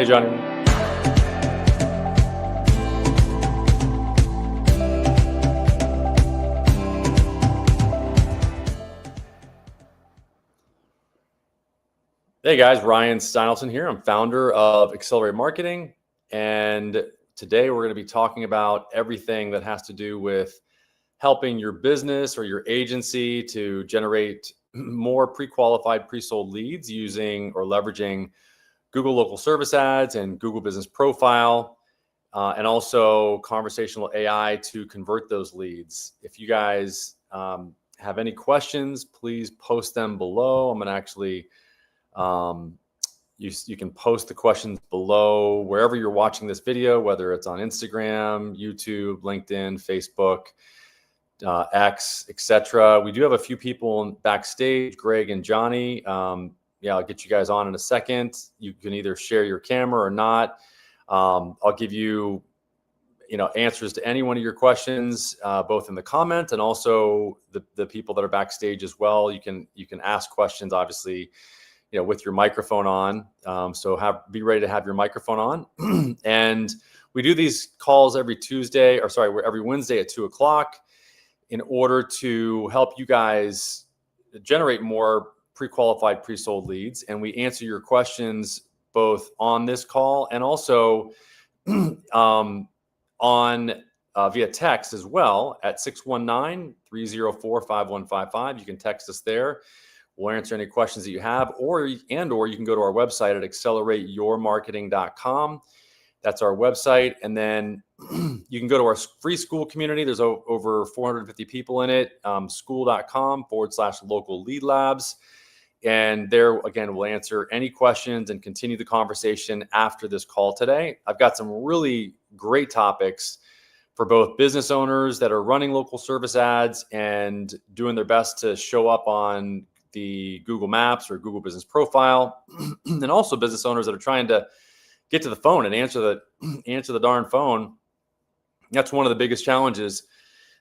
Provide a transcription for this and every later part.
Hey, Johnny. Hey guys, Ryan Steinelson here. I'm founder of Accelerate Marketing, and today we're going to be talking about everything that has to do with helping your business or your agency to generate more pre-qualified, pre-sold leads using or leveraging Google Local Service Ads and Google Business Profile, and also conversational AI to convert those leads. If you guys have any questions, please post them below. I'm going to actually you can post the questions below wherever you're watching this video, whether it's on Instagram, YouTube, LinkedIn, Facebook, X, etc. We do have a few people backstage, Greg and Johnny. Yeah, I'll get you guys on in a second. You can either share your camera or not. I'll give you, answers to any one of your questions, both in the comment and also the people that are backstage as well. You can ask questions, obviously, with your microphone on. So be ready to have your microphone on. And we do these calls every Wednesday at 2:00 in order to help you guys generate more pre-qualified, pre-sold leads. And we answer your questions both on this call and also via text as well at 619-304-5155. You can text us there. We'll answer any questions that you have, or you can go to our website at accelerateyourmarketing.com. That's our website. And then you can go to our free school community. There's over 450 people in it, school.com/local lead labs. And there, again, we'll answer any questions and continue the conversation after this call today. I've got some really great topics for both business owners that are running local service ads and doing their best to show up on the Google Maps or Google Business Profile, and also business owners that are trying to get to the phone and answer the darn phone. That's one of the biggest challenges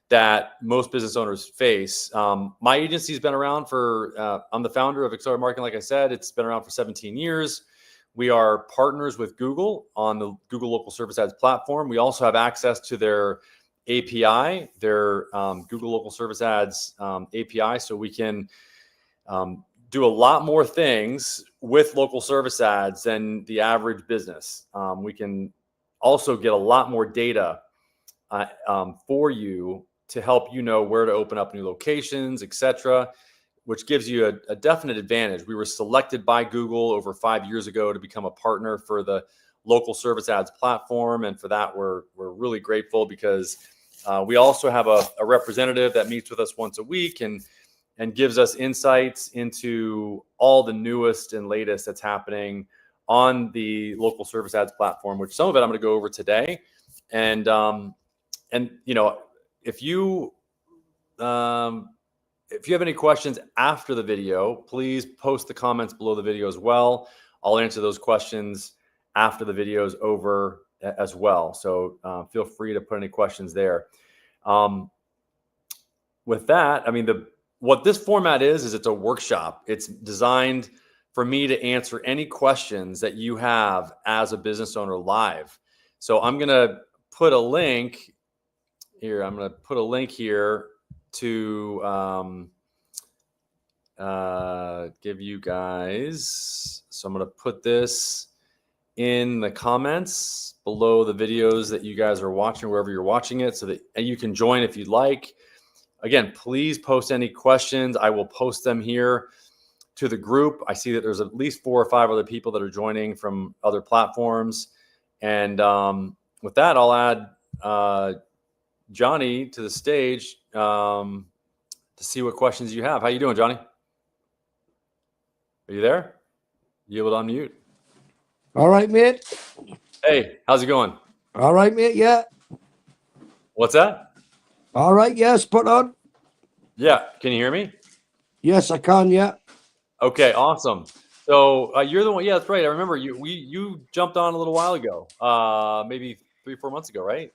that most business owners face. My agency's been around I'm the founder of Accelerate Marketing. Like I said, it's been around for 17 years. We are partners with Google on the Google Local Service Ads platform. We also have access to their API, their Google Local Service Ads API, so we can do a lot more things with local service ads than the average business. We can also get a lot more data for you to help you know where to open up new locations, etc., which gives you a definite advantage. We were selected by Google over 5 years ago to become a partner for the local service ads platform. And for that, we're really grateful because we also have a representative that meets with us once a week and gives us insights into all the newest and latest that's happening on the local service ads platform, which some of it I'm going to go over today. And if you have any questions after the video, please post the comments below the video as well. I'll answer those questions after the video is over as well. So feel free to put any questions there. With that, what this format is it's a workshop. It's designed for me to answer any questions that you have as a business owner live. So I'm going to put a link here. I'm going to put a link here to give you guys. So I'm going to put this in the comments below the videos that you guys are watching, wherever you're watching it, so that you can join if you'd like. Again, please post any questions. I will post them here to the group. I see that there's at least 4 or 5 other people that are joining from other platforms. And with that, I'll add Johnny to the stage to see what questions you have. How you doing, Johnny? Are you there? You able to unmute? All right, mate. Hey, how's it going? All right, mate. Yeah. What's that? All right. Yes. Put on. Yeah. Can you hear me? Yes, I can. Yeah. Okay. Awesome. So you're the one. Yeah, that's right. I remember you jumped on a little while ago, maybe 3 or 4 months ago, right?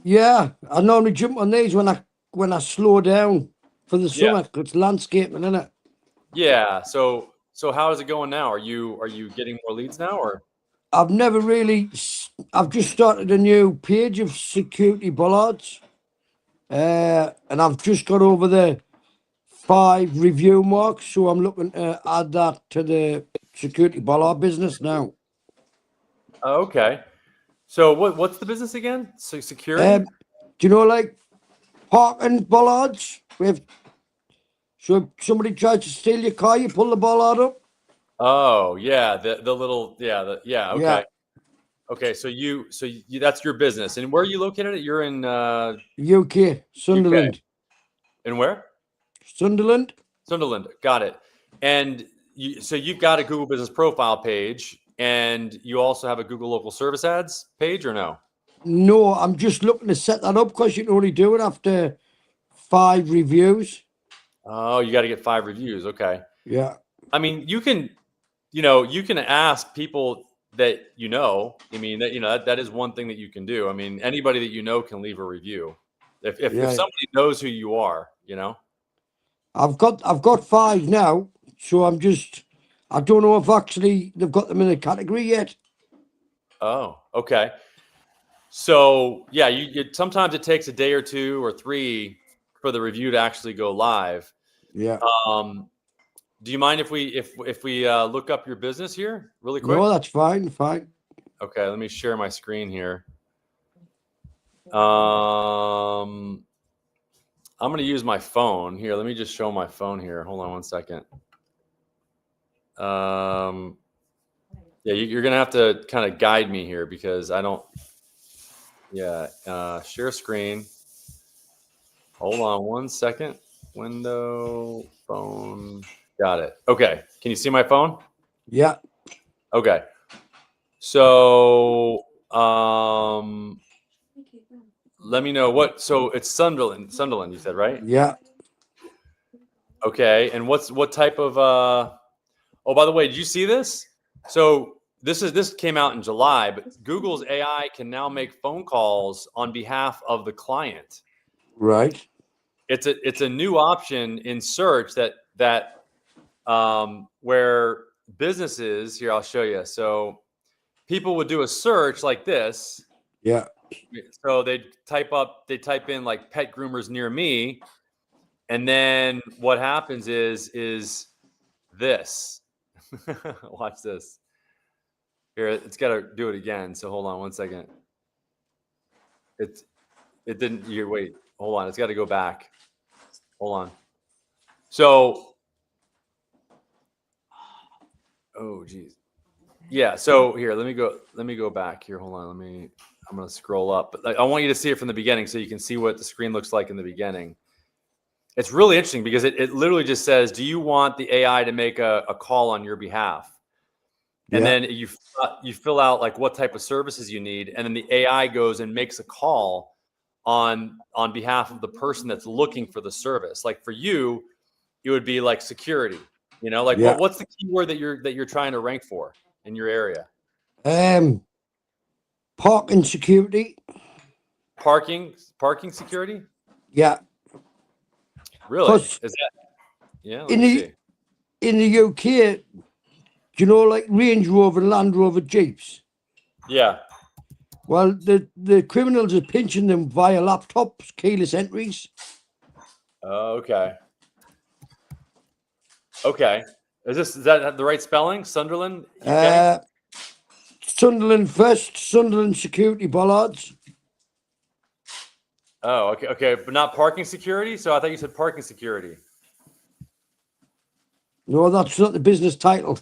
Yeah. I normally jump on these when I slow down for the summer. Yeah. It's landscaping, isn't it? Yeah. So how is it going now? Are you getting more leads now, or? I've never really. I've just started a new page of security bollards, and I've just got over the 5 review mark, so I'm looking to add that to the security bollard business now. Okay. So what's the business again? So security? Do you know, like parking bollards? So if somebody tries to steal your car, you pull the bollard up. Oh, yeah, the little yeah, Yeah, okay. Okay, so that's your business. And where are you located? You're in UK, UK. Sunderland, And where? Sunderland. Sunderland. Got it. And so you've got a Google Business Profile page, and you also have a Google Local Service Ads page, or no? No, I'm just looking to set that up because you can only do it after 5 reviews. Oh, you got to get 5 reviews. Okay. Yeah, I mean, you can ask people that I mean, that is one thing that you can do. I mean, anybody that can leave a review. If yeah. somebody knows who you are, I've got 5 now, so I don't know if actually they've got them in a category yet. Oh, okay. So yeah, sometimes it takes a day or 2 or 3 for the review to actually go live. Yeah. Do you mind if we look up your business here really quick? No, that's fine. Okay, let me share my screen here. I'm going to use my phone here. Let me just show my phone here. Hold on one second. Yeah, you're going to have to kind of guide me here because I don't. Yeah, share screen. Hold on one second. Window, phone. Got it. Okay. Can you see my phone? Yeah. Okay. So, let me know so it's Sunderland, you said, right? Yeah. Okay. And what type of, oh, by the way, did you see this? So this came out in July, but Google's AI can now make phone calls on behalf of the client. Right. It's a new option in search that where businesses here, I'll show you. So people would do a search like this. Yeah. So they type in like pet groomers near me, and then what happens is this. Watch this. Here, it's got to do it again. So hold on one second. It didn't. Wait. Hold on. It's got to go back. Hold on. So, oh geez. Yeah. So here, let me go back here. Hold on. I'm going to scroll up. But I want you to see it from the beginning so you can see what the screen looks like in the beginning. It's really interesting because it literally just says, do you want the AI to make a call on your behalf? And then you fill out like what type of services you need. And then the AI goes and makes a call on behalf of the person that's looking for the service. Like for you, it would be like security, like what's the keyword that you're trying to rank for in your area? Parking security. Parking security? Yeah. Really? Is that? Yeah. Let me see. In the UK, do you know, like Range Rover, Land Rover Jeeps? Yeah. Well, the criminals are pinching them via laptops, keyless entries. Okay. Okay. Is that the right spelling? Sunderland, UK? Sunderland first, Sunderland security bollards. Oh, okay. Okay. But not parking security? So I thought you said parking security. No, that's not the business title.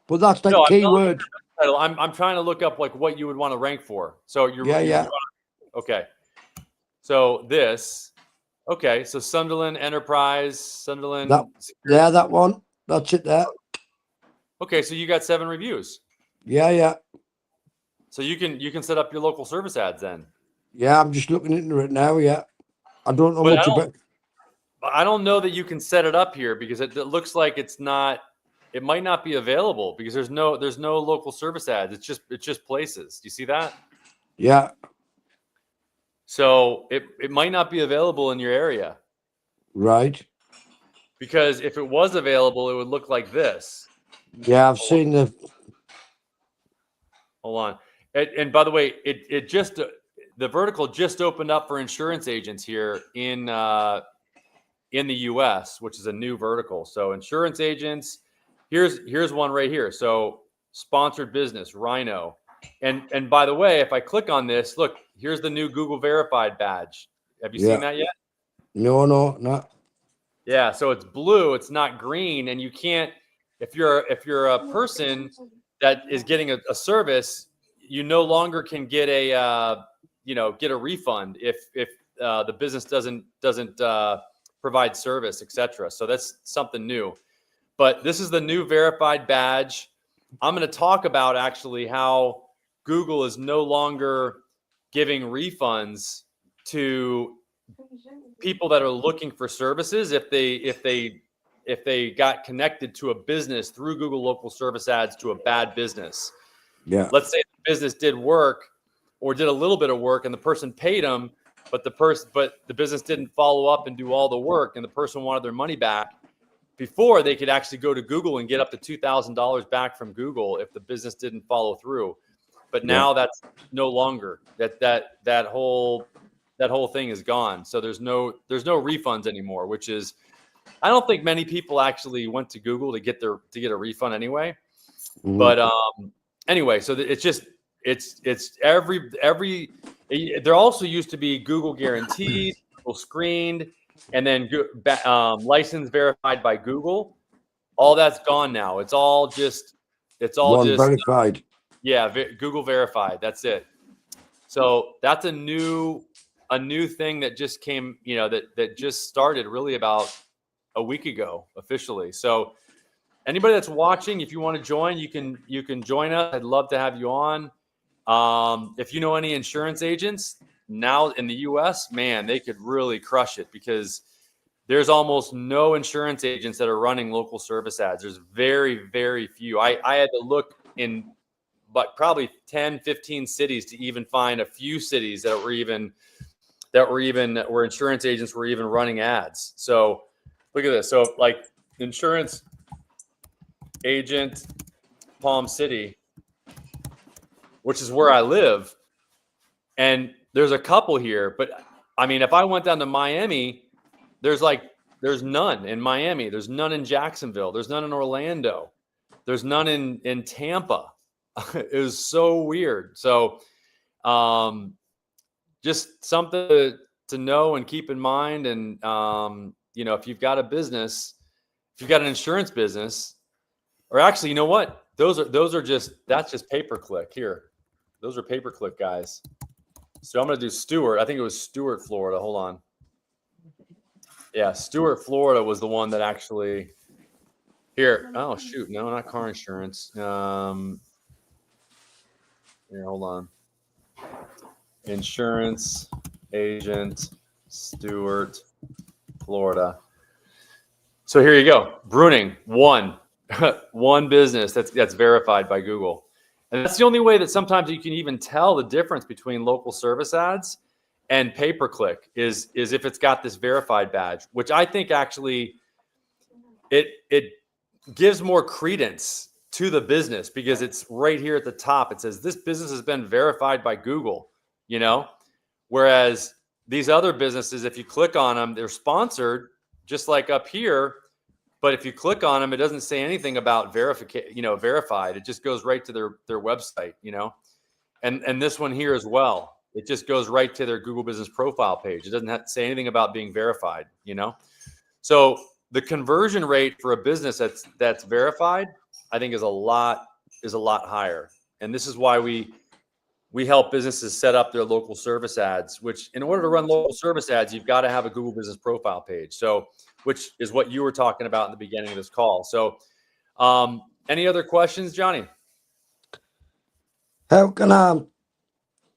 But that's like keyword. I'm trying to look up like what you would want to rank for. So Yeah. Okay. So this. Okay. So Sunderland Enterprise, Sunderland. That one. That's it there. Okay. So you got 7 reviews. Yeah. So you can set up your local service ads then. Yeah, I'm just looking into it now. Yeah. I don't know much about. I don't know that you can set it up here because it looks like it might not be available because there's no local service ads. It's just places. Do you see that? Yeah. So it might not be available in your area. Right. Because if it was available, it would look like this. Yeah, I've seen the. Hold on. And by the way, it just the vertical just opened up for insurance agents here in the U.S., which is a new vertical. So insurance agents, here's one right here. So sponsored business, Rhino, and by the way, if I click on this, look, here's the new Google Verified badge. Have you seen that yet? No, not. Yeah. So it's blue. It's not green, and you can't. If you're a person that is getting a service, you no longer can get a get a refund if the business doesn't provide service, etc. So that's something new. But this is the new verified badge. I'm going to talk about actually how Google is no longer giving refunds to people that are looking for services if they got connected to a business through Google local service ads to a bad business. Yeah. Let's say the business did work or did a little bit of work and the person paid them, but the business didn't follow up and do all the work, and the person wanted their money back. Before, they could actually go to Google and get up to $2,000 back from Google if the business didn't follow through. But now that's no longer. That whole thing is gone. So there's no refunds anymore, which is, I don't think many people actually went to Google to get a refund anyway. Mm-hmm. But anyway, so it's every there also used to be Google guaranteed, Google screened, and then license verified by Google. All that's gone now. It's all just verified. Google verified. That's it. So that's a new thing that just came, that just started really about a week ago officially. So anybody that's watching, if you want to join, you can join us. I'd love to have you on. If you know any insurance agents now in the US, man, they could really crush it, because there's almost no insurance agents that are running local service ads. There's very, very few. I had to look in probably 10, 15 cities to even find a few cities where insurance agents were even running ads. So look at this. So like insurance agent Palm City, which is where I live, and there's a couple here, but I mean, if I went down to Miami, there's none in Miami. There's none in Jacksonville. There's none in Orlando. There's none in Tampa. It was so weird. So just something to know and keep in mind. And, if you've got a business, if you've got an insurance business, or actually, you know what? That's just pay-per-click here. Those are pay-per-click guys. So I'm going to do Stewart. I think it was Stewart, Florida. Hold on. Yeah, Stewart, Florida was the one that actually here. Oh, shoot. No, not car insurance. Here, hold on. Insurance agent, Stewart, Florida. So here you go. Bruning, one business that's verified by Google. And that's the only way that sometimes you can even tell the difference between local service ads and pay-per-click is if it's got this verified badge, which I think actually it gives more credence to the business, because it's right here at the top. It says this business has been verified by Google, whereas these other businesses, if you click on them, they're sponsored just like up here. But if you click on them, it doesn't say anything about verified. It just goes right to their website, and this one here as well. It just goes right to their Google Business Profile page. It doesn't have to say anything about being verified, So the conversion rate for a business that's verified, I think is a lot higher. And this is why we help businesses set up their local service ads, which in order to run local service ads, you've got to have a Google Business Profile page. So, which is what you were talking about in the beginning of this call. So, any other questions, Johnny? How can I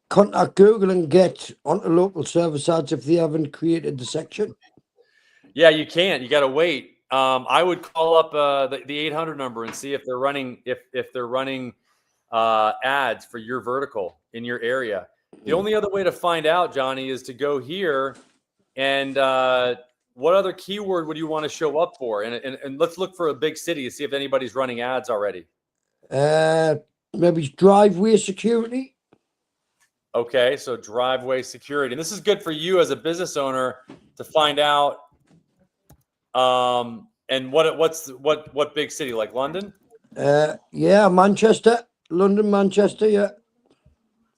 contact Google and get onto local service ads if they haven't created the section? Yeah, you can't. You got to wait. I would call up the 800 number and see if they're running ads for your vertical in your area. The only other way to find out, Johnny, is to go here and what other keyword would you want to show up for? And let's look for a big city to see if anybody's running ads already. maybe driveway security. Okay, so driveway security. And this is good for you as a business owner to find out. And what big city, like London? Yeah, Manchester, London, Manchester. Yeah.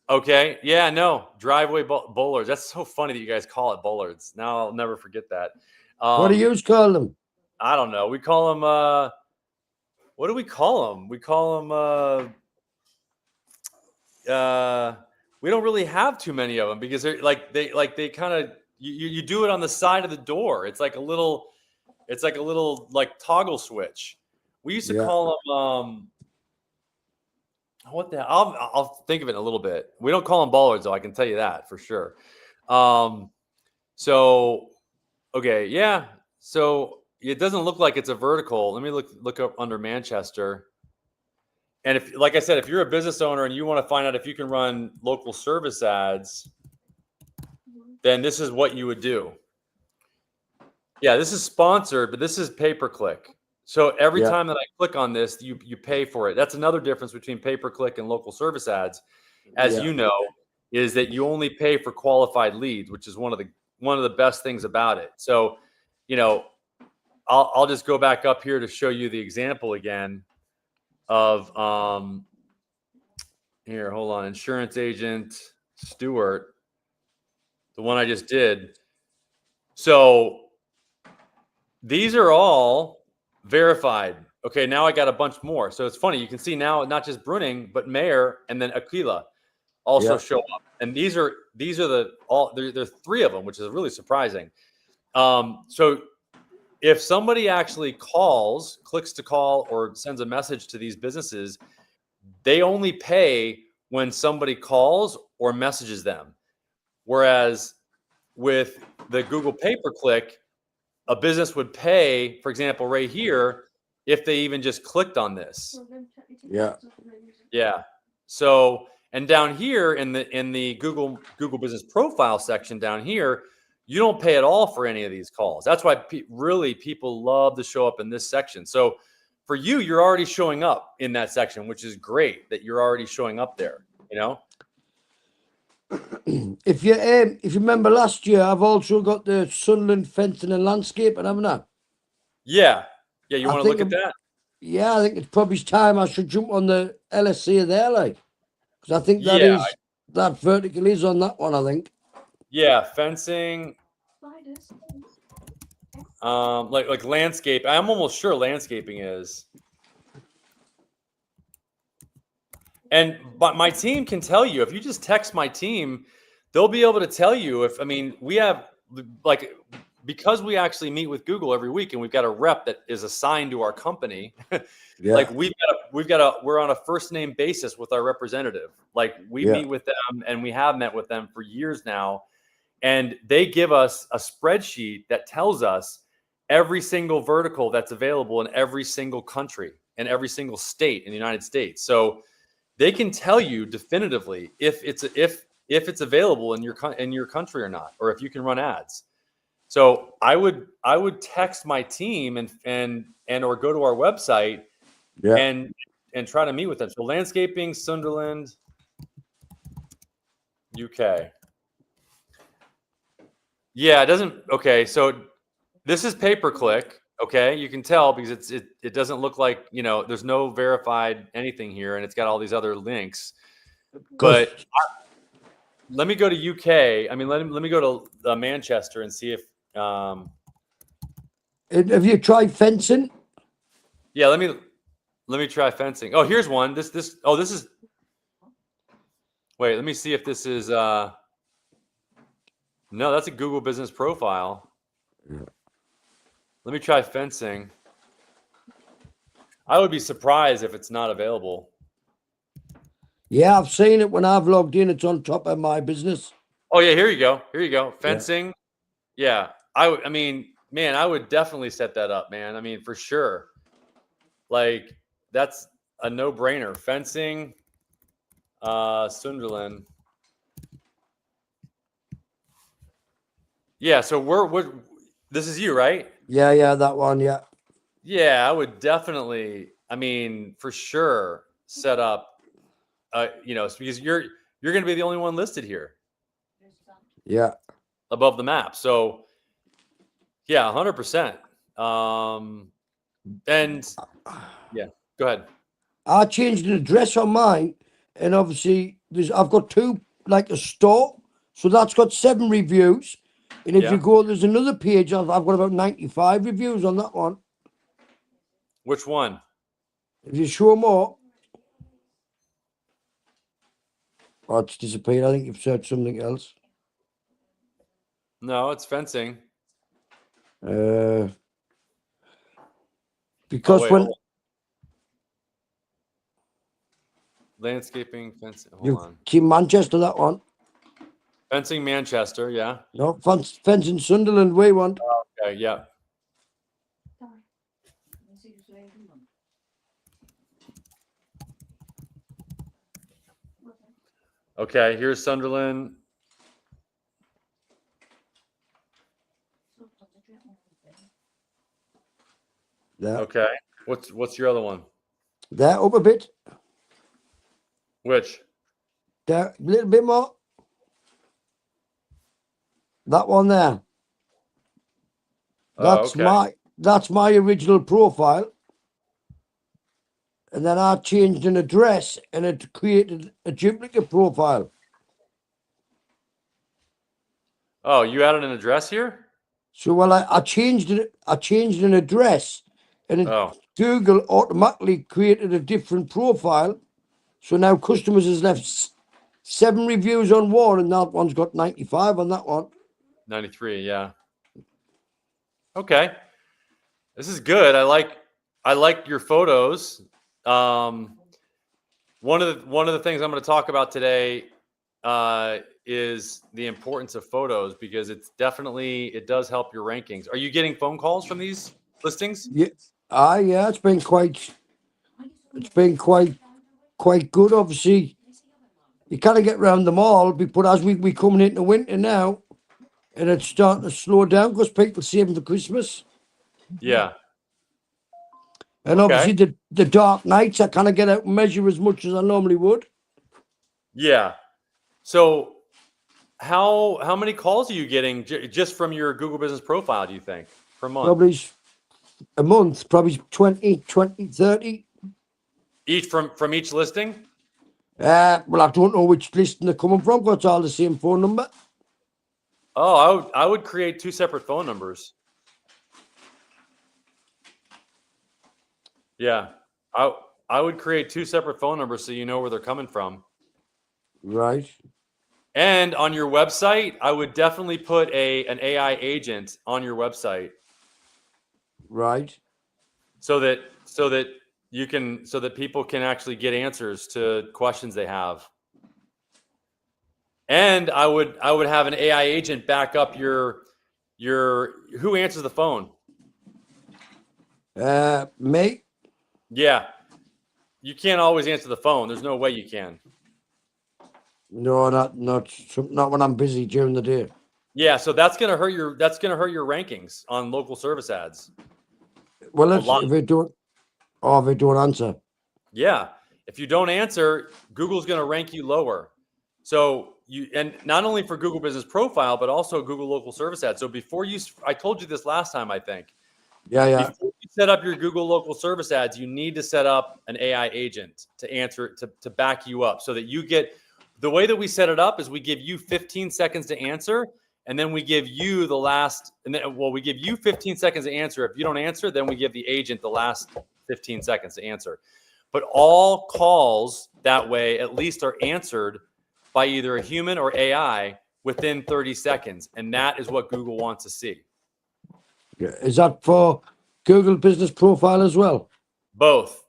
Okay, yeah, no, driveway bollards. That's so funny that you guys call it bollards. Now I'll never forget that. What do you call them? I don't know. We call them. What do we call them? We call them. We don't really have too many of them because they kind of you do it on the side of the door. It's like a little like toggle switch. We used to call them what the hell? I'll think of it in a little bit. We don't call them bollards though, I can tell you that for sure. So okay, yeah. So it doesn't look like it's a vertical. Let me look up under Manchester. And if, like I said, if you're a business owner and you want to find out if you can run local service ads, then this is what you would do. Yeah, this is sponsored, but this is pay-per-click. So every time that I click on this, you pay for it. That's another difference between pay-per-click and local service ads, as you know, is that you only pay for qualified leads, which is one of the best things about it. So, you know, I'll just go back up here to show you the example again of here, hold on, insurance agent Stewart, the one I just did. So these are all verified. Okay, now I got a bunch more. So it's funny, you can see now not just Bruning, but Mayer and then Aquila also show up. And these are there's three of them, which is really surprising. So if somebody actually clicks to call or sends a message to these businesses, they only pay when somebody calls or messages them. Whereas with the Google pay-per-click, a business would pay, for example, right here, if they even just clicked on this. Yeah. So, and down here in the Google Business Profile section down here, you don't pay at all for any of these calls. That's why really people love to show up in this section. So for you, you're already showing up in that section, which is great that you're already showing up there, you know? If you remember last year, I've also got the Sunderland fencing and landscape, and haven't I? Yeah. Yeah, you want to look at that? Yeah, I think it's probably time I should jump on the LSA there, like, because I think that vertical is on that one, I think. Yeah, fencing. Like landscape. I'm almost sure landscaping is. But my team can tell you, if you just text my team, they'll be able to tell you we have because we actually meet with Google every week and we've got a rep that is assigned to our company. Like we're on a first name basis with our representative. Like we meet with them and we have met with them for years now. And they give us a spreadsheet that tells us every single vertical that's available in every single country and every single state in the United States. So they can tell you definitively if it's available in your country or not, or if you can run ads. So I would text my team and or go to our website and try to meet with them. So landscaping, Sunderland, UK. Yeah, it doesn't. Okay, so this is pay-per-click. Okay, you can tell because it doesn't look like, there's no verified anything here, and it's got all these other links. But let me go to UK. Let me go to Manchester and see if. Have you tried fencing? Yeah, let me try fencing. Oh, here's one. This is. Wait, let me see if this is. No, that's a Google Business Profile. Yeah. Let me try fencing. I would be surprised if it's not available. Yeah, I've seen it when I've logged in. It's on top of my business. Oh yeah, here you go. Fencing. Yeah, I would definitely set that up, man. For sure. Like that's a no-brainer. Fencing. Sunderland. Yeah, so this is you, right? Yeah, that one, yeah. Yeah, I would definitely, for sure, set up because you're going to be the only one listed here. Yeah. Above the map. So yeah, 100%. And yeah, go ahead. I changed an address on mine, and obviously I've got two, like a store, so that's got 7 reviews. And if you go, there's another page I've got about 95 reviews on that one. Which one? If you show more, oh, it's disappeared. I think you've searched something else. No, it's fencing. Because when landscaping, fencing. Hold on. Team Manchester, that one. Fencing Manchester, yeah. No, fencing Sunderland, we want. Okay, yeah. Okay, here's Sunderland. Yeah. Okay. What's your other one? There, up a bit. Which? There, a little bit more. That one there. That's my original profile. And then I changed an address and it created a duplicate profile. Oh, you added an address here? So I changed it. I changed an address, and Google automatically created a different profile. So now customers has left 7 reviews on one, and that one's got 95 on that one. 93, yeah. Okay, this is good. I like your photos. One of the things I'm going to talk about today is the importance of photos, because it does help your rankings. Are you getting phone calls from these listings? Yeah, yeah, it's been quite good. Obviously, you kind of get around them all, but as we coming into winter now, and it's starting to slow down because people saving for Christmas. Yeah. And obviously the dark nights, I kind of get out and measure as much as I normally would. Yeah. So how many calls are you getting just from your Google Business Profile, do you think, per month? Probably a month, probably 20, 30. Each from each listing? Well, I don't know which listing they're coming from, but it's all the same phone number. Oh, I would create 2 separate phone numbers. Yeah. I would create 2 separate phone numbers so you know where they're coming from. Right. And on your website, I would definitely put an AI agent on your website. Right. So that people can actually get answers to questions they have. And I would have an AI agent back up your who answers the phone? Me. Yeah. You can't always answer the phone. There's no way you can. No, not when I'm busy during the day. Yeah, so that's gonna hurt your rankings on local service ads. Well, if they don't answer. Yeah, if you don't answer, Google's gonna rank you lower. So and not only for Google Business Profile, but also Google Local Service Ads. So I told you this last time, I think. Yeah. Before you set up your Google Local Service Ads, you need to set up an AI agent to answer to back you up, so that you get. The way that we set it up is we give you 15 seconds to answer, and then we give you we give you 15 seconds to answer. If you don't answer, then we give the agent the last 15 seconds to answer. But all calls that way at least are answered by either a human or AI within 30 seconds. And that is what Google wants to see. Yeah. Is that for Google Business Profile as well? Both.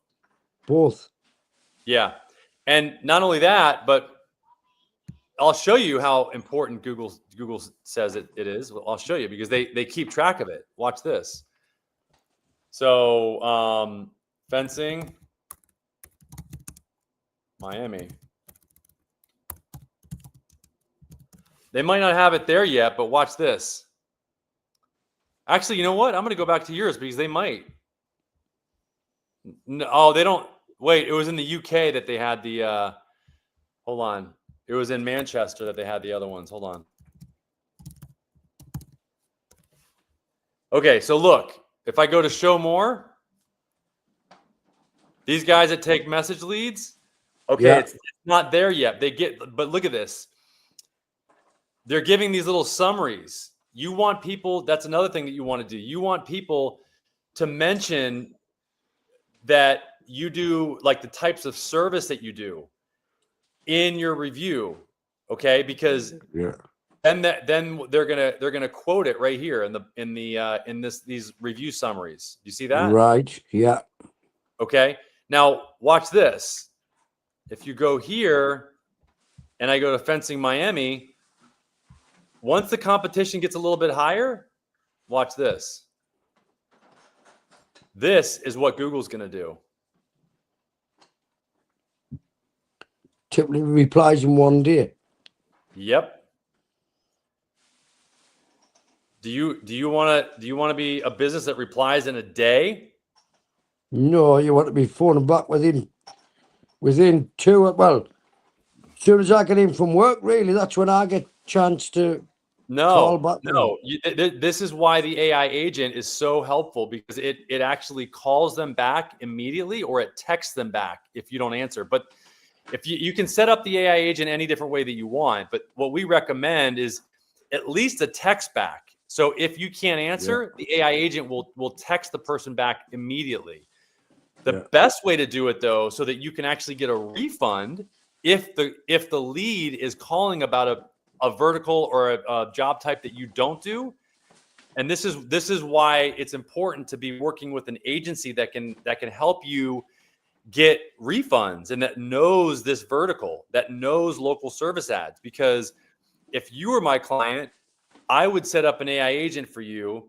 Yeah. And not only that, but I'll show you how important Google says it is. I'll show you, because they keep track of it. Watch this. So fencing, Miami. They might not have it there yet, but watch this. Actually, you know what? I'm going to go back to yours, because they might. No, they don't. Wait, it was in the UK that they had the Hold on. It was in Manchester that they had the other ones. Hold on. Okay, so look, if I go to show more, these guys that take message leads, okay, Yeah. it's not there yet. But look at this. They're giving these little summaries. You want people, that's another thing that you want to do. You want people to mention that you do, like, the types of service that you do in your review, okay? Because then they're gonna quote it right here in these review summaries. You see that? Right. Yeah. Okay. Now watch this. If you go here and I go to Fencing Miami, once the competition gets a little bit higher, watch this. This is what Google's going to do. Typically replies in one day. Yep. Do you want to be a business that replies in a day? No, you want to be phoning back within 2. Well, as soon as I get in from work, really, that's when I get chance to call back. No. This is why the AI agent is so helpful, because it actually calls them back immediately, or it texts them back if you don't answer. But if you can set up the AI agent any different way that you want, but what we recommend is at least a text back. So if you can't answer, the AI agent will text the person back immediately. The best way to do it, though, so that you can actually get a refund if the lead is calling about a vertical or a job type that you don't do. And this is why it's important to be working with an agency that can help you get refunds and that knows this vertical, that knows local service ads. Because if you were my client, I would set up an AI agent for you,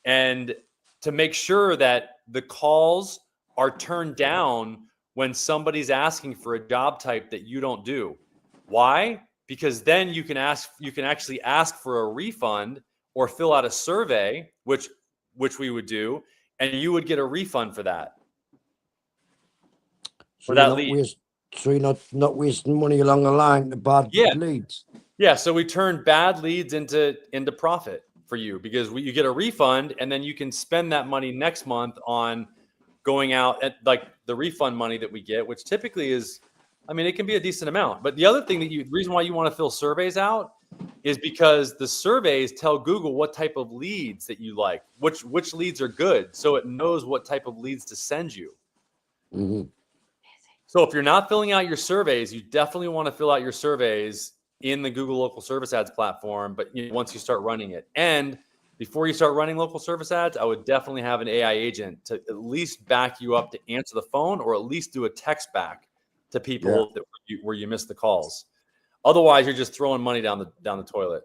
and to make sure that the calls are turned down when somebody's asking for a job type that you don't do. Why? Because then you can actually ask for a refund or fill out a survey, which we would do, and you would get a refund for that. So you're not wasting money along the line to bad leads. Yeah, so we turn bad leads into profit for you, because you get a refund, and then you can spend that money next month on going out at, like, the refund money that we get, which typically is, I mean, it can be a decent amount. But the other thing the reason why you want to fill surveys out is because the surveys tell Google what type of leads that you like, which leads are good, so it knows what type of leads to send you. Mm-hmm. So if you're not filling out your surveys, you definitely want to fill out your surveys in the Google Local Service Ads platform. But once you start running it, and before you start running local service ads, I would definitely have an AI agent to at least back you up to answer the phone, or at least do a text back to people where you missed the calls. Otherwise, you're just throwing money down the toilet,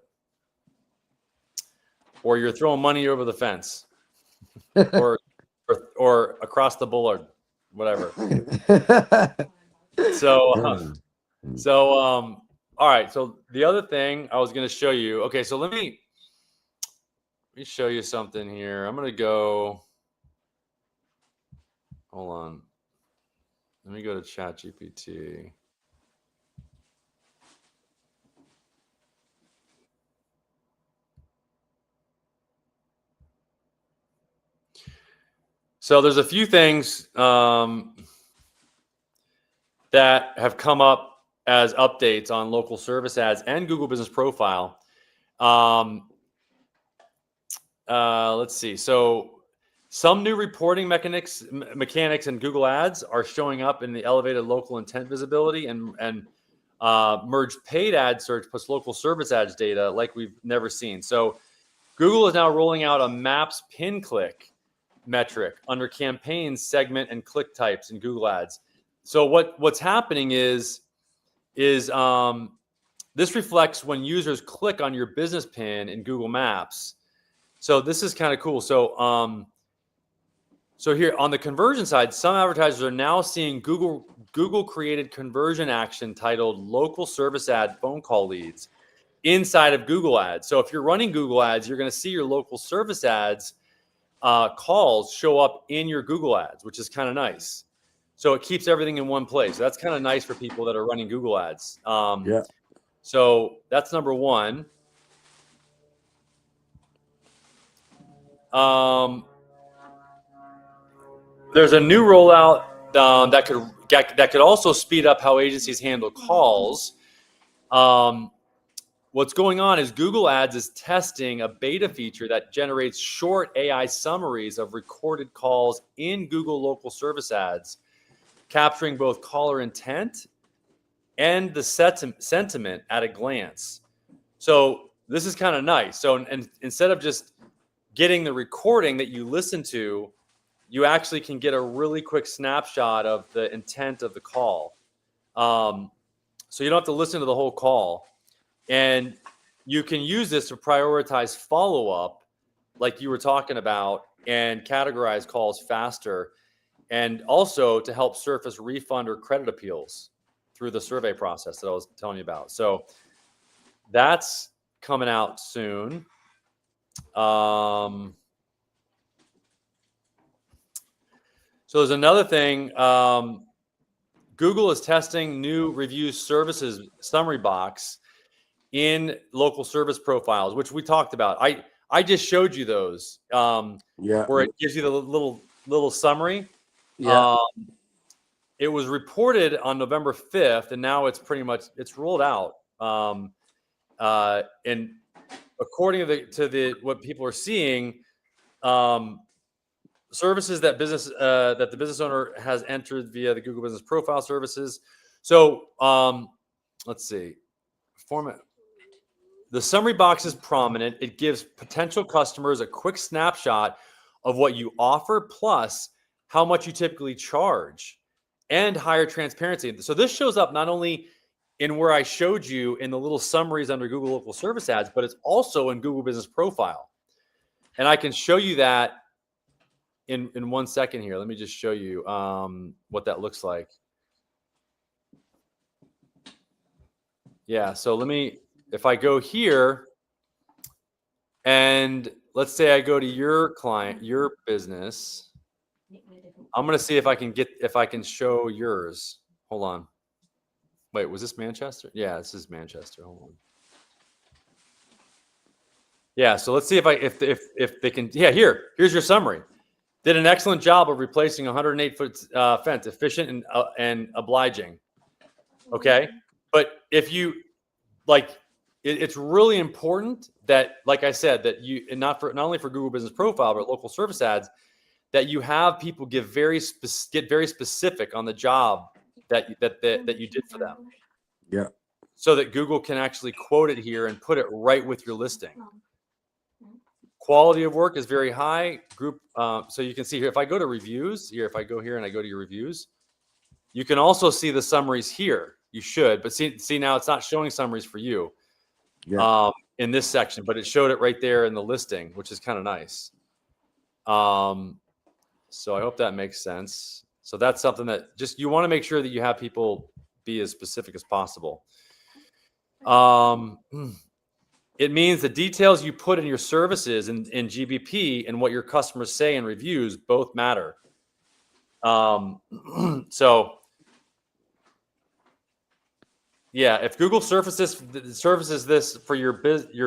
or you're throwing money over the fence, or across the boulevard, whatever. All right. So the other thing I was going to show you. Okay, so let me show you something here. I'm going to go. Hold on. Let me go to ChatGPT. So there's a few things that have come up as updates on local service ads and Google Business Profile. Let's see. So some new reporting mechanics in Google Ads are showing up in the elevated local intent visibility and merged paid ad search plus local service ads data like we've never seen. So Google is now rolling out a Maps pin click metric under campaigns, segment, and click types in Google Ads. So what's happening is this reflects when users click on your business pin in Google Maps. So this is kind of cool. So here on the conversion side, some advertisers are now seeing Google created conversion action titled local service ad phone call leads inside of Google Ads. So if you're running Google Ads, you're going to see your local service ads calls show up in your Google Ads, which is kind of nice. So it keeps everything in one place. So that's kind of nice for people that are running Google ads. Yeah. So that's number one. There's a new rollout that could also speed up how agencies handle calls. What's going on is Google Ads is testing a beta feature that generates short AI summaries of recorded calls in Google local service ads, capturing both caller intent and the sentiment at a glance. So this is kind of nice. So and instead of just getting the recording that you listen to, you actually can get a really quick snapshot of the intent of the call. So you don't have to listen to the whole call. And you can use this to prioritize follow-up, like you were talking about, and categorize calls faster, and also to help surface refund or credit appeals through the survey process that I was telling you about. So that's coming out soon. So there's another thing. Google is testing new review services summary box in local service profiles, which we talked about. I just showed you those, where it gives you the little summary. Yeah. It was reported on November 5th, and now it's it's rolled out. And according to what people are seeing, services that the business owner has entered via the Google Business Profile services. So let's see, format. The summary box is prominent. It gives potential customers a quick snapshot of what you offer, plus how much you typically charge, and higher transparency. So this shows up not only in where I showed you in the little summaries under Google Local Service Ads, but it's also in Google Business Profile. And I can show you that in 1 second here. Let me just show you what that looks like. Yeah, so if I go here, and let's say I go to your client, your business, I'm going to see if I can show yours. Hold on. Wait, was this Manchester? Yeah, this is Manchester. Hold on. Yeah, so let's see if they can. Yeah, here's your summary. Did an excellent job of replacing a 108-foot fence, efficient and obliging. Okay, but if you it's really important that, like I said, that you, and not only for Google Business Profile, but local service ads, that you have people get very specific on the job that you did for them. Yeah. So that Google can actually quote it here and put it right with your listing. Quality of work is very high. So you can see here, if I go to reviews here, if I go here and I go to your reviews, you can also see the summaries here. You should, but see now it's not showing summaries for you. Yeah. In this section, but it showed it right there in the listing, which is kind of nice. So I hope that makes sense. So that's something that you want to make sure that you have people be as specific as possible. It means the details you put in your services in GBP and what your customers say in reviews both matter. So yeah, if Google surfaces this for your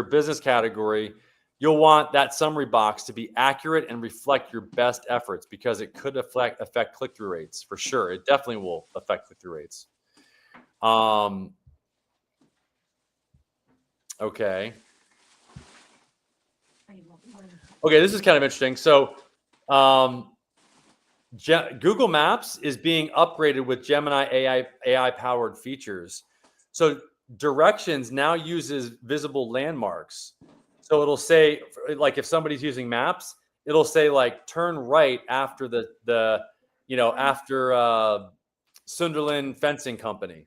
business category, you'll want that summary box to be accurate and reflect your best efforts, because it could affect click-through rates for sure. It definitely will affect click-through rates. Okay. Okay, this is kind of interesting. So Google Maps is being upgraded with Gemini AI-powered features. So directions now uses visible landmarks. So it'll say, like, if somebody's using maps, it'll say like turn right after after Sunderland Fencing Company.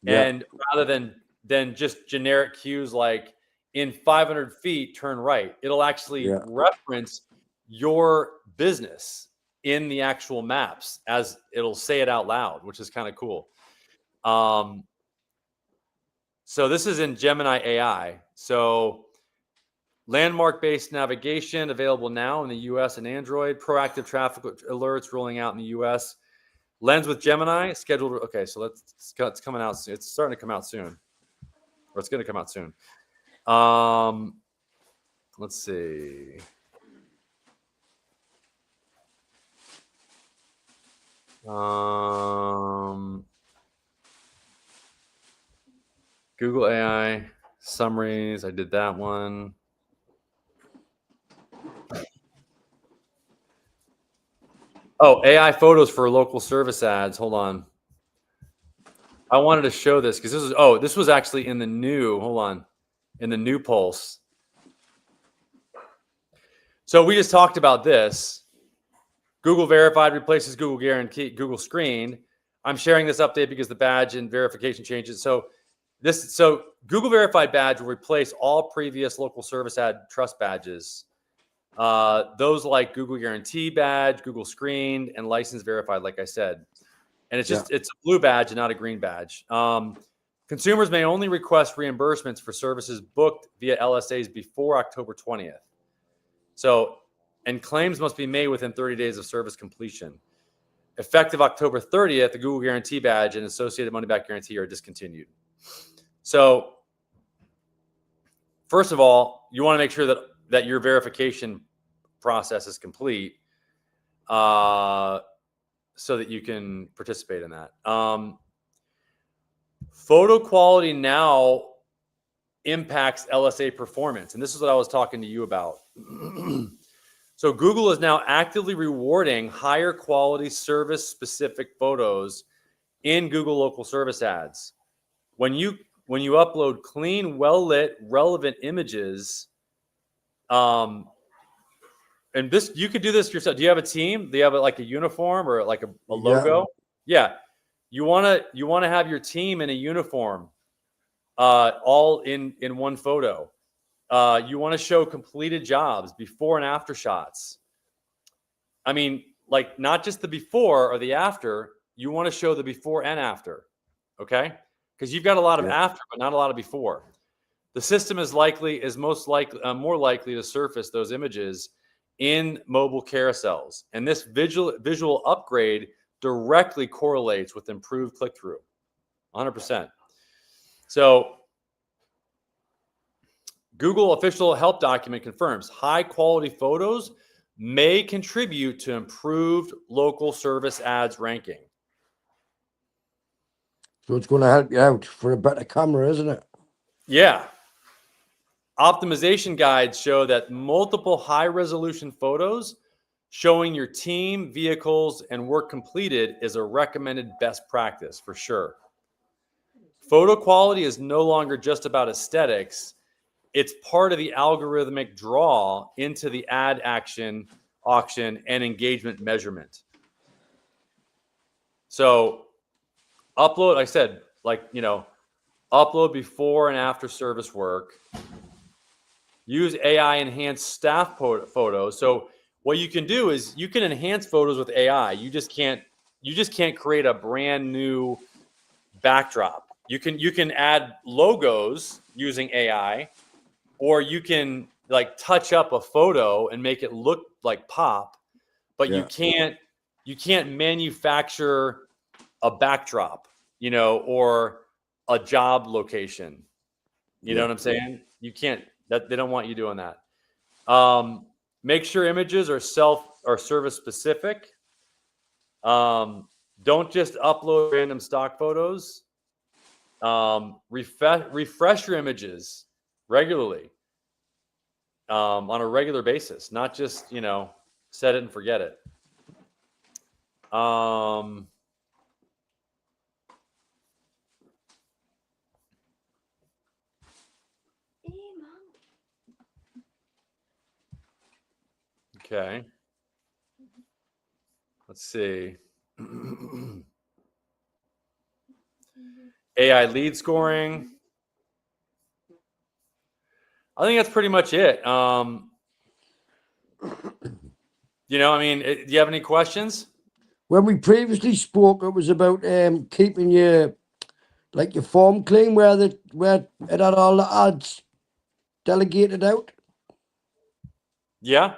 Yeah. And rather than just generic cues like in 500 feet, turn right, it'll actually reference your business in the actual maps, as it'll say it out loud, which is kind of cool. So this is in Gemini AI. So landmark-based navigation available now in the US and Android. Proactive traffic alerts rolling out in the US. Lens with Gemini scheduled. Okay, so it's coming out soon. It's starting to come out soon, or it's going to come out soon. Let's see. Google AI summaries. I did that one. Oh, AI photos for local service ads. Hold on. I wanted to show this because this was actually in the new. Hold on, in the new Pulse. So we just talked about this. Google Verified replaces Google Guarantee, Google Screened. I'm sharing this update because the badge and verification changes. So Google Verified badge will replace all previous local service ad trust badges. Those like Google Guarantee badge, Google Screened, and License Verified, like I said. And it's just it's a blue badge and not a green badge. Consumers may only request reimbursements for services booked via LSAs before October 20th. So, and claims must be made within 30 days of service completion. Effective October 30th, the Google Guarantee badge and associated money-back guarantee are discontinued. So, first of all, you want to make sure that your verification process is complete so that you can participate in that. Photo quality now impacts LSA performance. And this is what I was talking to you about. So Google is now actively rewarding higher quality service specific photos in Google local service ads. When you upload clean, well-lit, relevant images, and this, you could do this yourself. Do you have a team? Do you have like a uniform or like a logo? Yeah. You want to have your team in a uniform, all in one photo. You want to show completed jobs, before and after shots. I mean, like not just the before or the after. You want to show the before and after, okay? Because you've got a lot of after, but not a lot of before. The system is more likely to surface those images in mobile carousels, and this visual upgrade directly correlates with improved click-through, 100%. So Google official help document confirms high quality photos may contribute to improved local service ads ranking. So it's going to help you out for a better camera, isn't it? Yeah. Optimization guides show that multiple high resolution photos showing your team, vehicles, and work completed is a recommended best practice for sure. Photo quality is no longer just about aesthetics. It's part of the algorithmic draw into the ad action, auction, and engagement measurement. So upload, like I said, upload before and after service work. Use AI enhanced staff photos. So what you can do is you can enhance photos with AI. You just can't create a brand new backdrop. You can add logos using AI, or you can like touch up a photo and make it look like pop, but you can't manufacture a backdrop, or a job location. You know what I'm saying? You can't. They don't want you doing that. Make sure images are service specific. Don't just upload random stock photos. Refresh your images regularly, on a regular basis, not just set it and forget it. Okay. Let's see. AI lead scoring. I think that's pretty much it. Do you have any questions? When we previously spoke, it was about keeping your form clean, where it had all the ads delegated out. Yeah.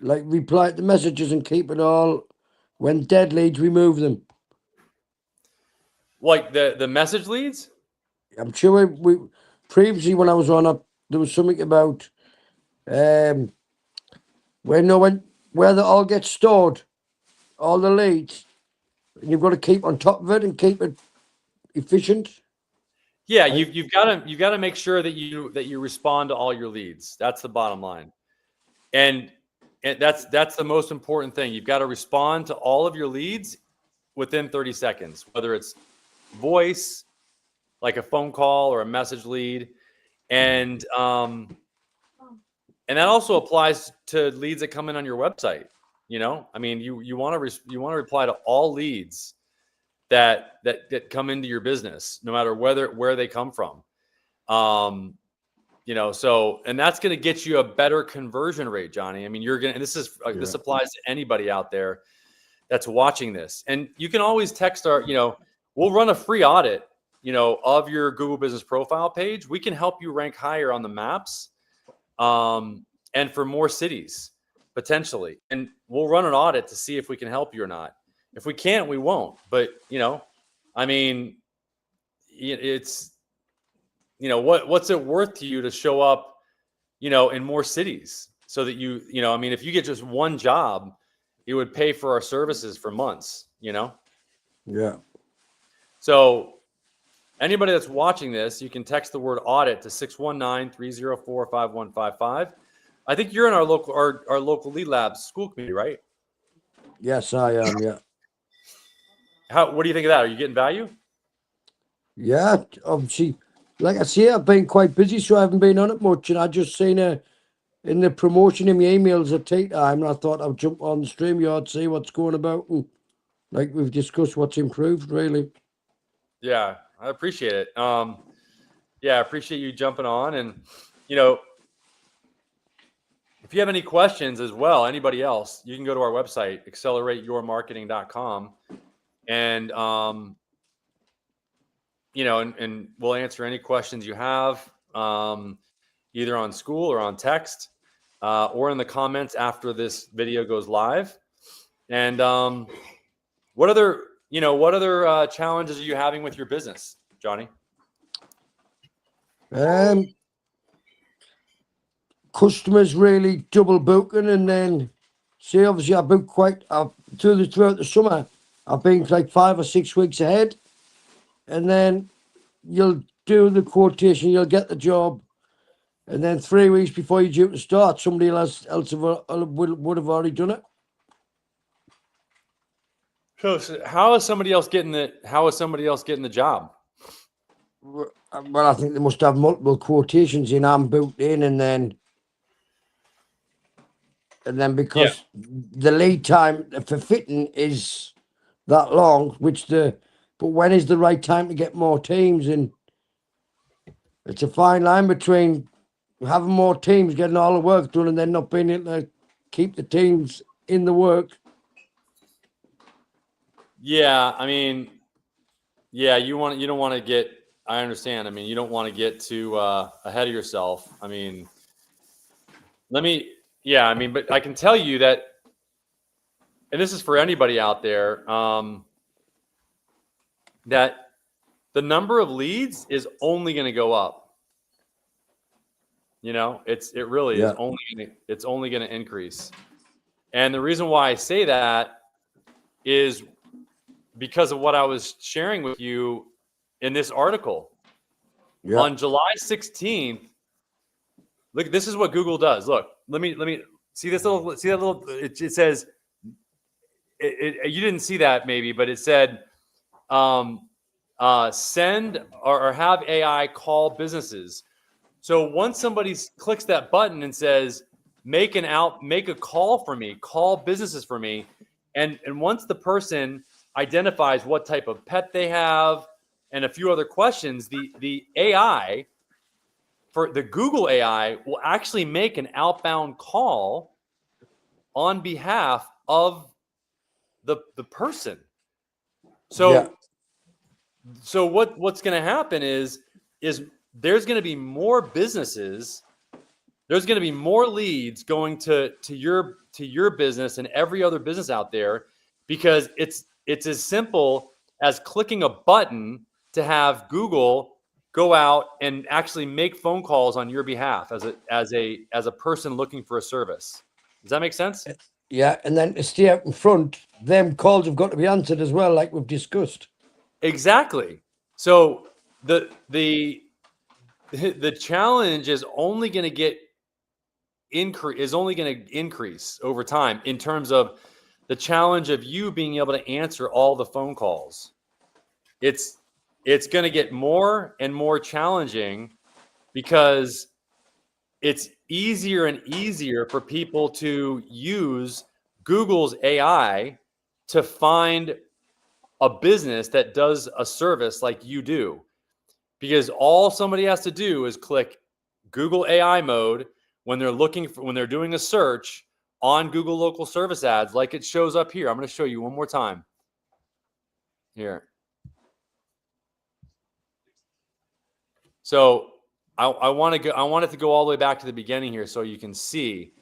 Like reply to messages and keep it all When dead leads, remove them. Like the message leads? I'm sure we previously when I was on up, there was something about when where they all get stored, all the leads, and you've got to keep on top of it and keep it efficient. Yeah, you've got to make sure that you respond to all your leads. That's the bottom line. And that's the most important thing. You've got to respond to all of your leads within 30 seconds, whether it's voice, like a phone call or a message lead. And that also applies to leads that come in on your website. I mean, you want to reply to all leads that come into your business, no matter where they come from. So, and that's going to get you a better conversion rate, Johnny. I mean, this applies to anybody out there that's watching this. And you can always text we'll run a free audit, of your Google Business Profile page. We can help you rank higher on the maps, and for more cities potentially. And we'll run an audit to see if we can help you or not. If we can't, we won't. But, I mean, it's, what's it worth to you to show up, in more cities so that I mean, if you get just one job, it would pay for our services for months, Yeah. So anybody that's watching this, you can text the word audit to 619-304-5155. I think you're in our local Lead Labs school committee, right? Yes, I am. Yeah. What do you think of that? Are you getting value? Yeah, obviously, like I say, I've been quite busy, so I haven't been on it much. And I just seen in the promotion in my emails at tea time, and I thought I'd jump on the StreamYard, see what's going about, and like we've discussed, what's improved, really. Yeah, I appreciate it. I appreciate you jumping on. And, if you have any questions as well, anybody else, you can go to our website, accelerateyourmarketing.com. And, and we'll answer any questions you have, either on school or on text, or in the comments after this video goes live. And what other challenges are you having with your business, Johnny? Customers really double booking, and then see, obviously I book throughout the summer. I've been like 5 or 6 weeks ahead, and then you'll do the quotation, you'll get the job, and then 3 weeks before you're due to start, somebody else would have already done it. So how is somebody else getting the job? Well, I think they must have multiple quotations in. I'm booked in, and then because the lead time for fitting is that long, but when is the right time to get more teams? And it's a fine line between having more teams, getting all the work done, and then not being able to keep the teams in the work. Yeah, I mean, yeah, you don't want to get. I understand. I mean, you don't want to get too ahead of yourself. I mean, but I can tell you that, and this is for anybody out there, that the number of leads is only going to go up. It really is only going to increase. And the reason why I say that is because of what I was sharing with you in this article. On July 16th. Look, this is what Google does. Look, let me see that little. It says, you didn't see that maybe, but it said, send or have AI call businesses. So once somebody clicks that button and says, make a call for me, call businesses for me, and once the person identifies what type of pet they have and a few other questions, the AI, for the Google AI, will actually make an outbound call on behalf of the person. So what's going to happen is there's going to be more businesses, there's going to be more leads going to your business and every other business out there, because it's as simple as clicking a button to have Google go out and actually make phone calls on your behalf as a person looking for a service. Does that make sense? Yeah, and then to stay out in front, them calls have got to be answered as well, like we've discussed. Exactly. So the challenge is only going to increase over time in terms of the challenge of you being able to answer all the phone calls. It's going to get more and more challenging because it's easier and easier for people to use Google's AI to find a business that does a service like you do. Because all somebody has to do is click Google AI mode when they're doing a search on Google local service ads, like it shows up here. I'm going to show you one more time. Here. So I want it to go all the way back to the beginning here so you can see,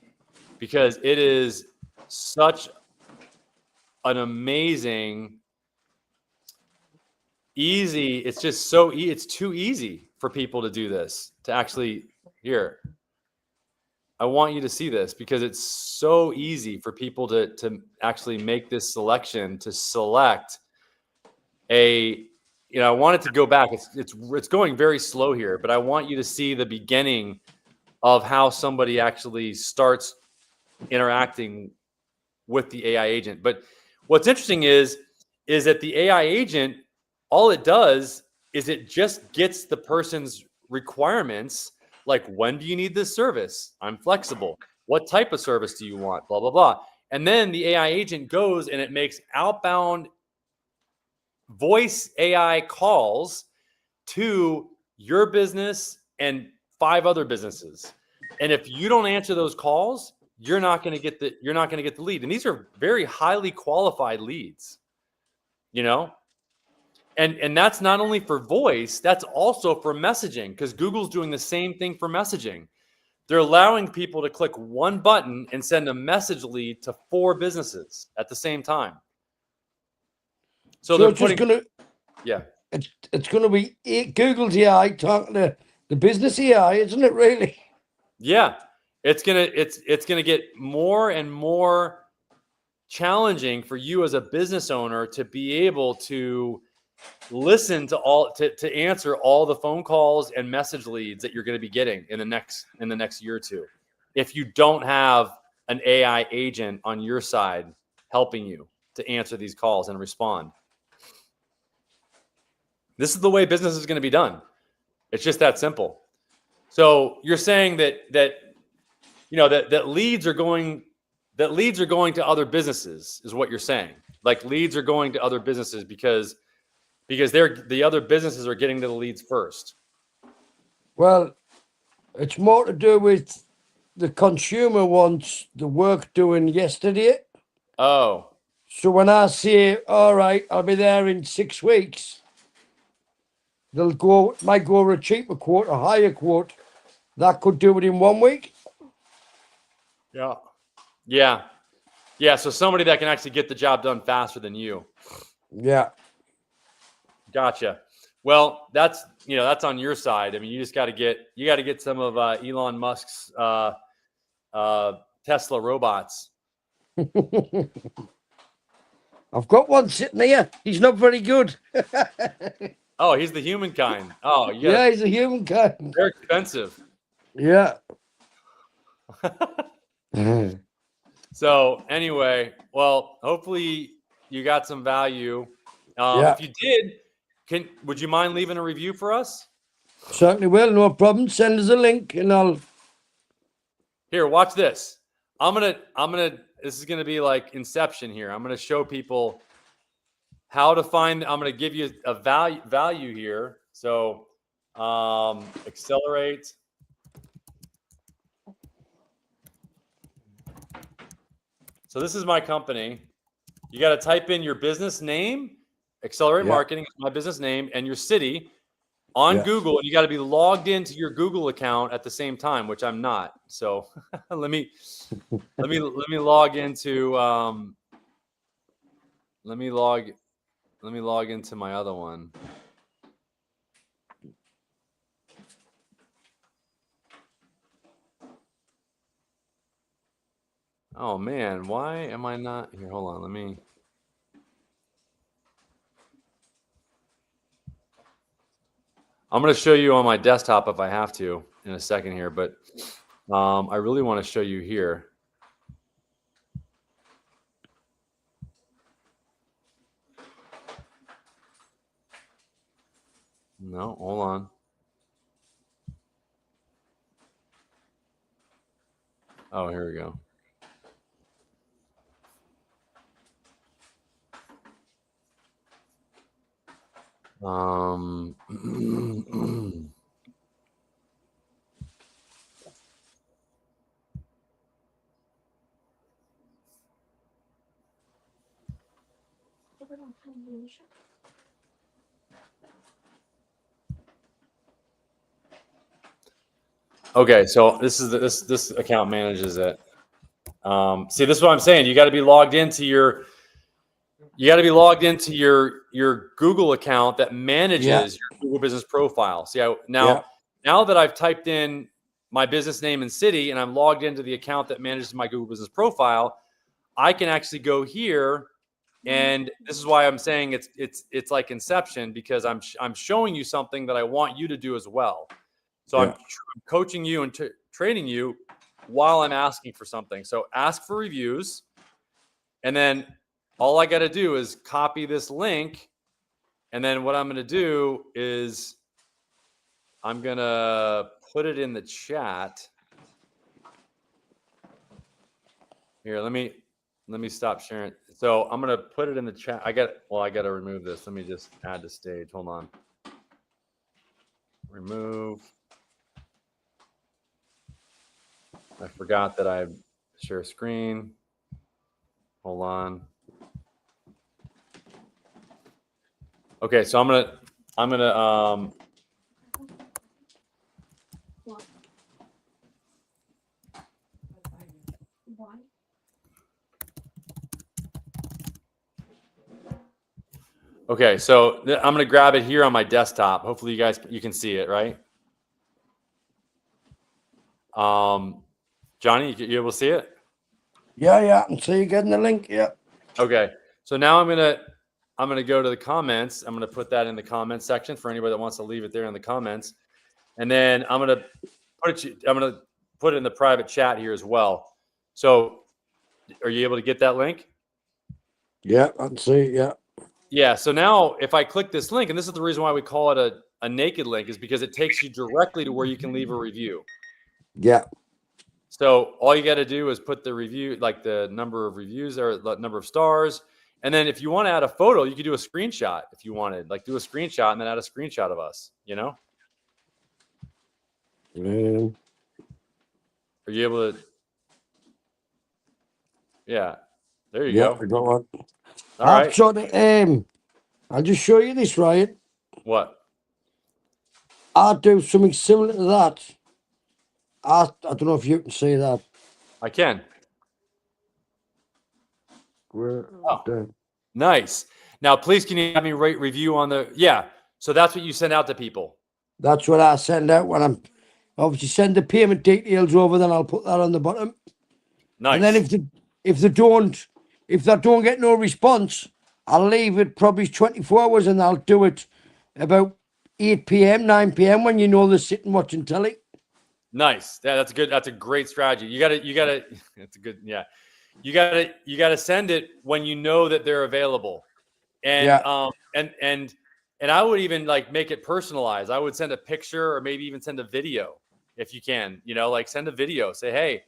because it is such an amazing, easy. It's just it's too easy for people to do this, to actually here. I want you to see this because it's so easy for people to actually make this selection, to select I want it to go back. It's going very slow here, but I want you to see the beginning of how somebody actually starts interacting with the AI agent. But what's interesting is that the AI agent, all it does is it just gets the person's requirements, like, when do you need this service? I'm flexible. What type of service do you want? Blah, blah, blah. And then the AI agent goes and it makes outbound voice AI calls to your business and 5 other businesses. And if you don't answer those calls, you're not going to get the lead. And these are very highly qualified leads, And that's not only for voice, that's also for messaging, because Google's doing the same thing for messaging. They're allowing people to click one button and send a message lead to 4 businesses at the same time. So they're it's just gonna, yeah. It's gonna be Google's AI talking to the business AI, isn't it? Really? Yeah, it's gonna get more and more challenging for you as a business owner to be able to listen to answer all the phone calls and message leads that you're going to be getting in the next year or two, if you don't have an AI agent on your side helping you to answer these calls and respond. This is the way business is going to be done. It's just that simple. So you're saying that leads are going to other businesses, is what you're saying. Like, leads are going to other businesses because the other businesses are getting to the leads first. Well, it's more to do with the consumer wants the work doing yesterday. Oh. So when I say, all right, I'll be there in 6 weeks, might go for a cheaper quote, a higher quote. That could do it in 1 week. Yeah. Yeah. Yeah. So somebody that can actually get the job done faster than you. Yeah. Gotcha. Well, that's on your side. I mean, you got to get some of Elon Musk's Tesla robots. I've got one sitting here. He's not very good. Oh, he's the humankind. Oh, yeah, he's a humankind. They're expensive. Yeah. So anyway, well, hopefully you got some value. Yeah. If you did, would you mind leaving a review for us? Certainly will, no problem. Send us a link and I'll. Here, watch this. This is gonna be like Inception here. I'm gonna show people how to find. I'm gonna give you a value here. So, accelerate. So this is my company. You got to type in your business name, Accelerate Marketing is my business name, and your city on Google. And you got to be logged into your Google account at the same time, which I'm not. So let me log into let me log into my other one. Oh man, why am I not here? Hold on, let me. I'm going to show you on my desktop if I have to in a second here, but I really want to show you here. No, hold on. Oh, here we go. Okay, so this is this account manages it. See, this is what I'm saying. You got to be logged into your Google account that manages your Google Business Profile. See, now that I've typed in my business name and city and I'm logged into the account that manages my Google Business Profile, I can actually go here, and this is why I'm saying it's like Inception, because I'm showing you something that I want you to do as well. So I'm coaching you and training you while I'm asking for something. So ask for reviews, and then all I got to do is copy this link. And then what I'm going to do is I'm going to put it in the chat. Here, let me stop sharing. So I'm going to put it in the chat. I got to remove this. Let me just add to stage. Hold on. Remove. I forgot that I share screen. Hold on. Okay, so I'm gonna okay, so I'm gonna grab it here on my desktop. Hopefully you can see it, right? Johnny, you able to see it? Yeah. And so you're getting the link. Yeah. Okay. So now I'm gonna go to the comments. I'm gonna put that in the comments section for anybody that wants to leave it there in the comments, and then I'm gonna put it in the private chat here as well. So, are you able to get that link? Yeah, I can see it. Yeah. Yeah. So now, if I click this link, and this is the reason why we call it a naked link, is because it takes you directly to where you can leave a review. Yeah. So all you got to do is put the review, like the number of reviews or the number of stars. And then if you want to add a photo, you could do a screenshot if you wanted. Like do a screenshot and then add a screenshot of us, you know? Are you able to? Yeah. There you go. I got one. All right. I'll just show you this, right? What? I'll do something similar to that. I don't know if you can see that. I can. Nice. Now, please, can you have me rate review on the? Yeah. So that's what you send out to people. That's what I send out when I'm obviously send the payment details over. Then I'll put that on the bottom. Nice. And then if they don't get no response, I'll leave it probably 24 hours, and I'll do it about 8 p.m., 9 p.m. when you know they're sitting watching telly. Nice. Yeah, that's good. That's a great strategy. You gotta. It's a good. Yeah. You gotta send it when you know that they're available, and and I would even like make it personalized. I would send a picture or maybe even send a video if you can. You know, like send a video. Say, hey,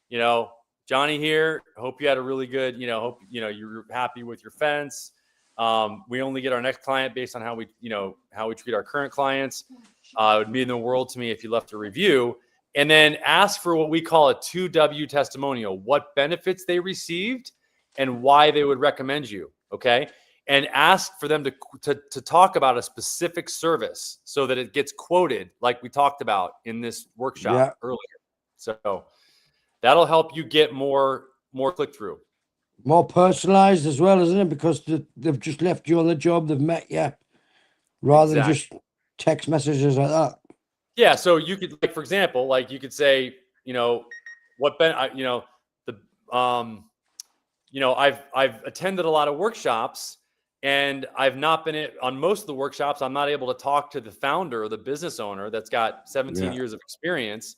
you know, Johnny here. Hope you had a really good. You know, hope you're happy with your fence. We only get our next client based on how we treat our current clients. It would mean the world to me if you left a review. And then ask for what we call a 2W testimonial, what benefits they received and why they would recommend you, okay? And ask for them to talk about a specific service so that it gets quoted like we talked about in this workshop earlier. So that'll help you get more click-through. More personalized as well, isn't it? Because they've just left you on the job, they've met you, rather than just text messages like that. Yeah. So you could, like, for example, like you could say, what ben, I've attended a lot of workshops, and I've not been on most of the workshops. I'm not able to talk to the founder or the business owner that's got 17 years of experience.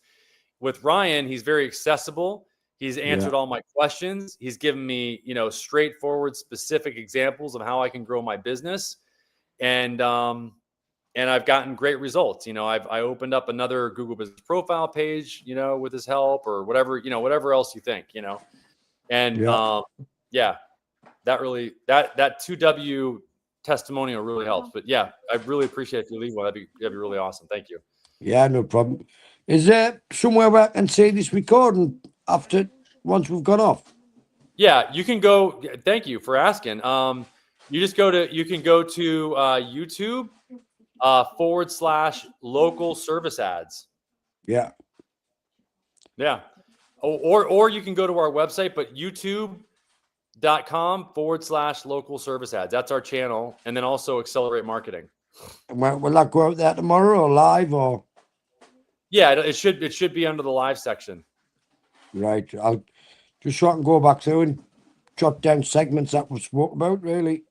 With Ryan, he's very accessible. He's answered all my questions. He's given me, straightforward, specific examples of how I can grow my business. And I've gotten great results. I opened up another Google Business Profile page, with his help, or whatever else you think, and that really, that 2W testimonial really helps. But yeah, I really appreciate if you leave one. That'd be really awesome. Thank you. Yeah, no problem. Is there somewhere where I can see this recording once we've got off? Yeah, you can go. Thank you for asking. You can go to YouTube /local service ads. Yeah. Yeah. Or you can go to our website, but youtube.com/local service ads. That's our channel. And then also Accelerate Marketing. Will that go out there tomorrow or live or? Yeah, it should be under the live section. Right. I'll just so I can go back through and jot down segments that we spoke about, really.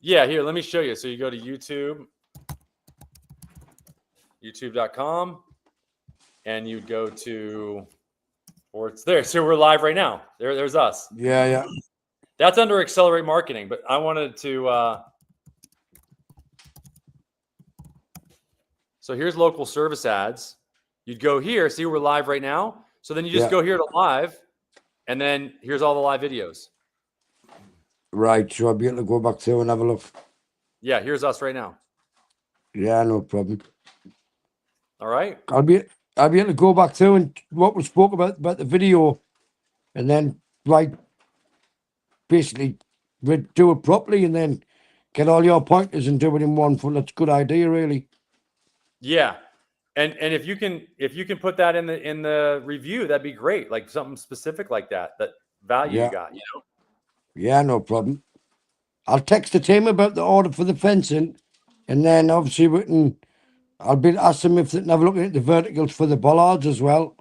Yeah, here, let me show you. So you go to youtube.com, and you go to, or it's there. So we're live right now. There's us. Yeah. That's under Accelerate Marketing, but I wanted to, so here's local service ads. You'd go here, see we're live right now. So then you just go here to live, and then here's all the live videos. Right, so I'll be able to go back through and have a look. Yeah, here's us right now. Yeah, no problem. All right. I'll be able to go back through and what we spoke about the video, and then basically do it properly, and then get all your pointers and do it in one full. That's a good idea, really. Yeah. And if you can put that in the review, that'd be great. Like something specific like that value you got, Yeah, no problem. I'll text the team about the order for the fencing, and then obviously I'll be ask them if they can have a look at the verticals for the bollards as well.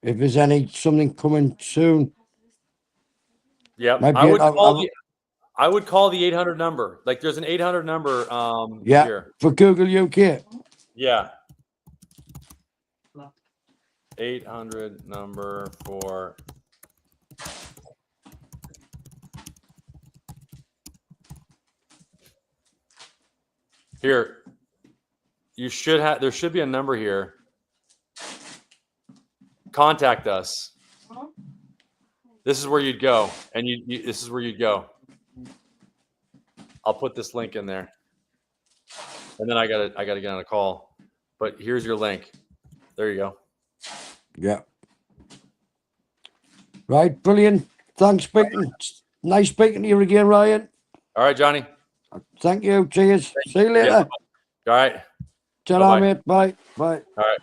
If there's something coming soon. Yeah, I would call the 800 number. Like there's an 800 number here. For Google UK. Yeah. 800 number for here. There should be a number here. Contact us. This is where you'd go, and this is where you'd go. I'll put this link in there, and then I gotta get on a call. But here's your link. There you go. Yeah. Right, brilliant. Thanks, speaking. Nice speaking to you again, Ryan. All right, Johnny. Thank you. Cheers. See you later. Yeah. All right. Ta-ra, mate. Bye. Bye. All right.